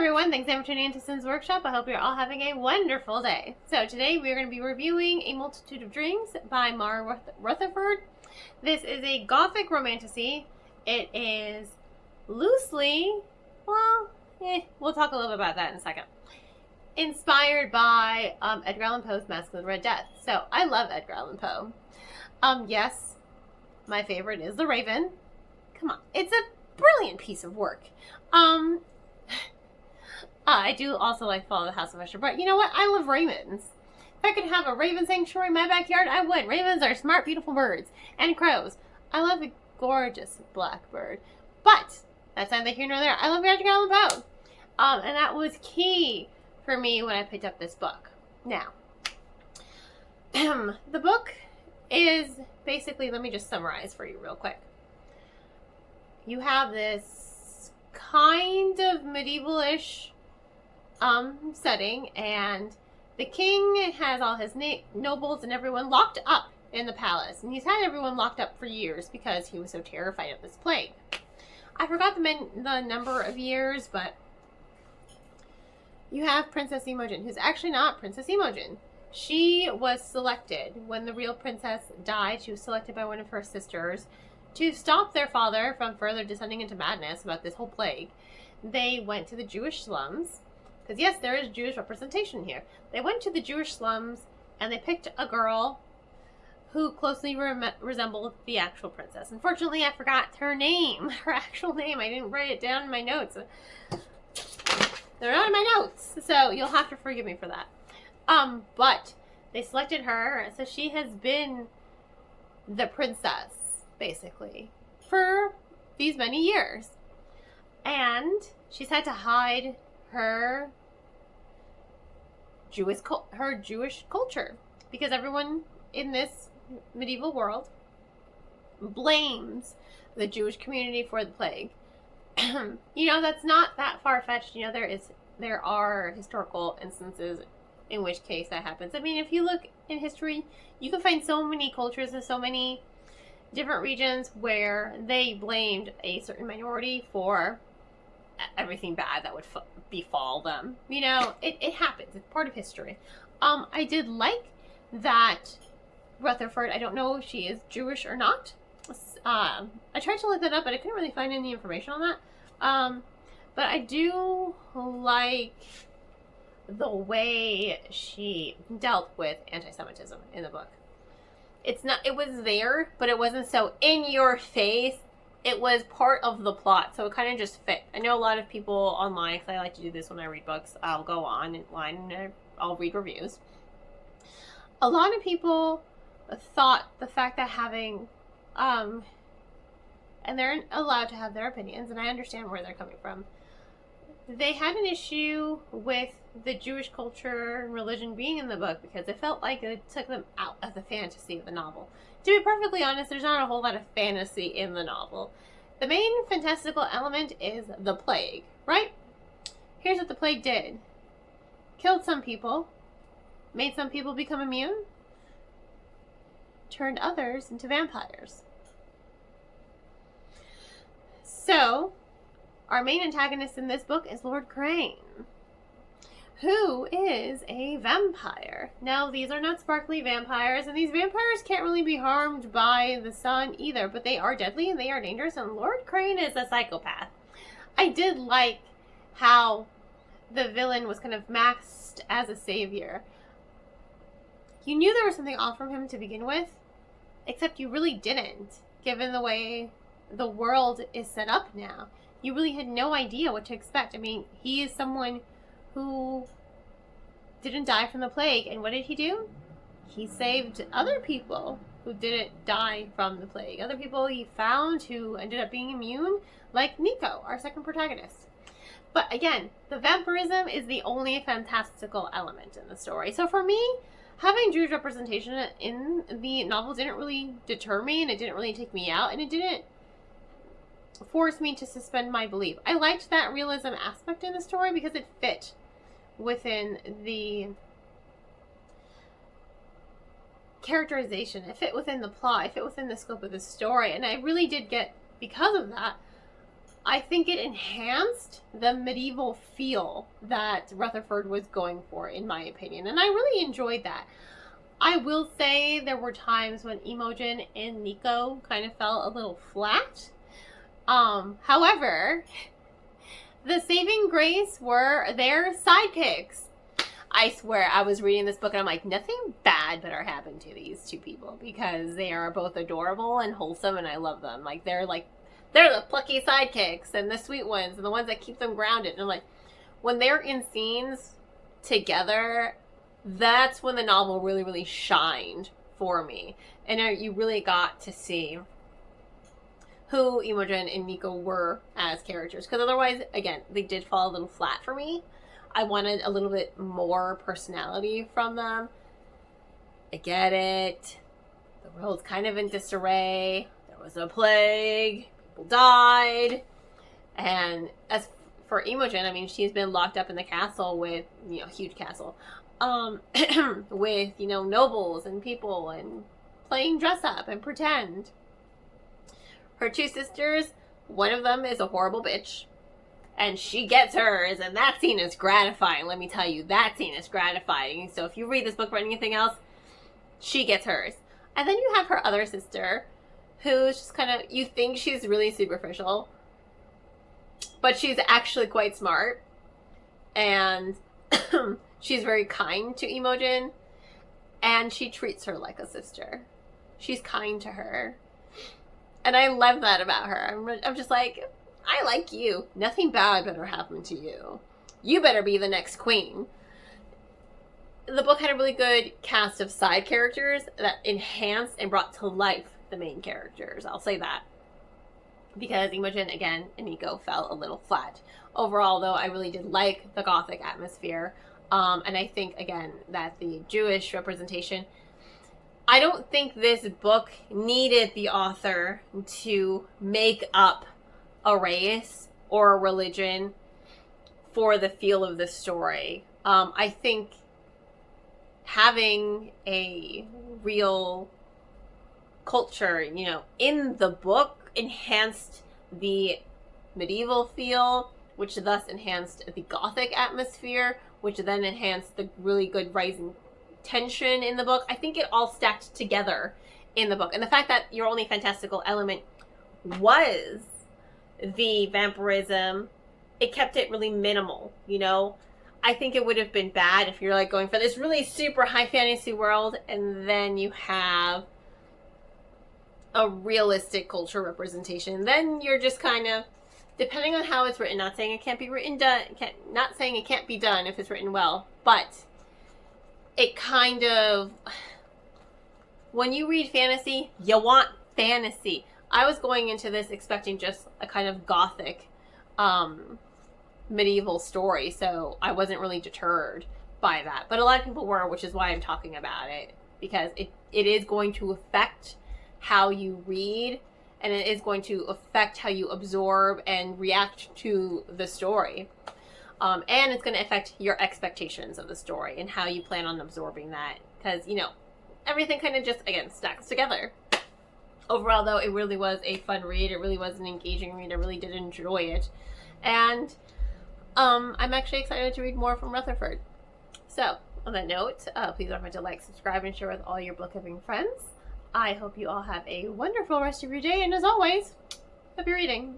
everyone, thanks for tuning into Sin's Workshop. I hope you're all having a wonderful day. So today we're going to be reviewing A Multitude of Dreams by Mara Rutherford. This is a gothic romantasy. It is loosely, we'll talk a little bit about that in a second, inspired by Edgar Allan Poe's Masque of the Red Death. So I love Edgar Allan Poe. Yes, my favorite is The Raven. Come on, it's a brilliant piece of work. I do also like Fall of the House of Usher, but you know what? I love ravens. If I could have a raven sanctuary in my backyard, I would. Ravens are smart, beautiful birds. And crows. I love a gorgeous blackbird. But that's neither here nor there. I love Edgar Allan Poe. And that was key for me when I picked up this book. Now, the book is basically, let me just summarize for you real quick. You have this kind of medieval-ish setting, and the king has all his nobles and everyone locked up in the palace, and he's had everyone locked up for years because he was so terrified of this plague. I forgot the number of years, but you have Princess Imogen, who's actually not Princess Imogen. She was selected when the real princess died. She was selected by one of her sisters to stop their father from further descending into madness about this whole plague. They went to the Jewish slums, because yes, there is Jewish representation here. They went to the Jewish slums, and they picked a girl who closely resembled the actual princess. Unfortunately, I forgot her name, her actual name. I didn't write it down in my notes. They're not in my notes, so you'll have to forgive me for that. But they selected her, so she has been the princess, basically, for these many years. And she's had to hide her Jewish culture, because everyone in this medieval world blames the Jewish community for the plague. You know, that's not that far-fetched. You know, there are historical instances in which case that happens. I mean, if you look in history, you can find so many cultures and so many different regions where they blamed a certain minority for everything bad that would befall them. You know, it happens. It's part of history. I did like that Rutherford, I don't know if she is Jewish or not. I tried to look that up, but I couldn't really find any information on that. But I do like the way she dealt with anti-Semitism in the book. It was there, but it wasn't so in your face. It was part of the plot, so it kind of just fit. I know a lot of people online, because I like to do this when I read books, I'll go online and I'll read reviews. A lot of people thought the fact that having, and they're allowed to have their opinions, and I understand where they're coming from, they had an issue with the Jewish culture and religion being in the book because it felt like it took them out of the fantasy of the novel. To be perfectly honest, there's not a whole lot of fantasy in the novel. The main fantastical element is the plague, right? Here's what the plague did. Killed some people, made some people become immune, turned others into vampires. So, our main antagonist in this book is Lord Crane, who is a vampire. Now, these are not sparkly vampires, and these vampires can't really be harmed by the sun either, but they are deadly and they are dangerous, and Lord Crane is a psychopath. I did like how the villain was kind of masked as a savior. You knew there was something off from him to begin with, except you really didn't, given the way the world is set up now. You really had no idea what to expect. I mean, he is someone who didn't die from the plague, and what did he do? He saved other people who didn't die from the plague. Other people he found who ended up being immune, like Nico, our second protagonist. But again, the vampirism is the only fantastical element in the story. So for me, having Jewish representation in the novel didn't really deter me, and it didn't really take me out, and it didn't force me to suspend my belief. I liked that realism aspect in the story because it fit within the characterization. It fit within the plot. It fit within the scope of the story. And I really did get, because of that, I think it enhanced the medieval feel that Rutherford was going for, in my opinion, and I really enjoyed that. I will say there were times when Imogen and Nico kind of fell a little flat. However, the saving grace were their sidekicks. I swear, I was reading this book and I'm like, nothing bad better happen to these two people because they are both adorable and wholesome and I love them. Like, they're the plucky sidekicks and the sweet ones and the ones that keep them grounded. And I'm like, when they're in scenes together, that's when the novel really, really shined for me. And you really got to see who Imogen and Nico were as characters. Because otherwise, again, they did fall a little flat for me. I wanted a little bit more personality from them. I get it. The world's kind of in disarray. There was a plague. People died. And as for Imogen, I mean, she's been locked up in the castle with, huge castle. With, nobles and people and playing dress up and pretend. Her two sisters, one of them is a horrible bitch. And she gets hers, and that scene is gratifying. Let me tell you, that scene is gratifying. So if you read this book for anything else, she gets hers. And then you have her other sister, who's just kind of, you think she's really superficial, but she's actually quite smart. And she's very kind to Imogen, and she treats her like a sister. She's kind to her. And I love that about her. I'm just like, I like you. Nothing bad better happen to you. You better be the next queen. The book had a really good cast of side characters that enhanced and brought to life the main characters. I'll say that. Because Imogen, again, and Nico fell a little flat. Overall, though, I really did like the Gothic atmosphere. And I think, again, that the Jewish representation... I don't think this book needed the author to make up a race or a religion for the feel of the story. I think having a real culture, in the book enhanced the medieval feel, which thus enhanced the Gothic atmosphere, which then enhanced the really good rising tension in the book. I think it all stacked together in the book. And the fact that your only fantastical element was the vampirism, it kept it really minimal, I think it would have been bad if you're going for this really super high fantasy world and then you have a realistic culture representation. Then you're just kind of, depending on how it's written, not saying it can't be written done, not saying it can't be done if it's written well, but it kind of, when you read fantasy, you want fantasy. I was going into this expecting just a kind of Gothic medieval story, so I wasn't really deterred by that. But a lot of people were, which is why I'm talking about it, because it is going to affect how you read, and it is going to affect how you absorb and react to the story. And it's going to affect your expectations of the story and how you plan on absorbing that, because, everything kind of just, again, stacks together. Overall, though, it really was a fun read. It really was an engaging read. I really did enjoy it. And I'm actually excited to read more from Rutherford. So, on that note, please don't forget to like, subscribe, and share with all your book-loving friends. I hope you all have a wonderful rest of your day. And as always, happy reading.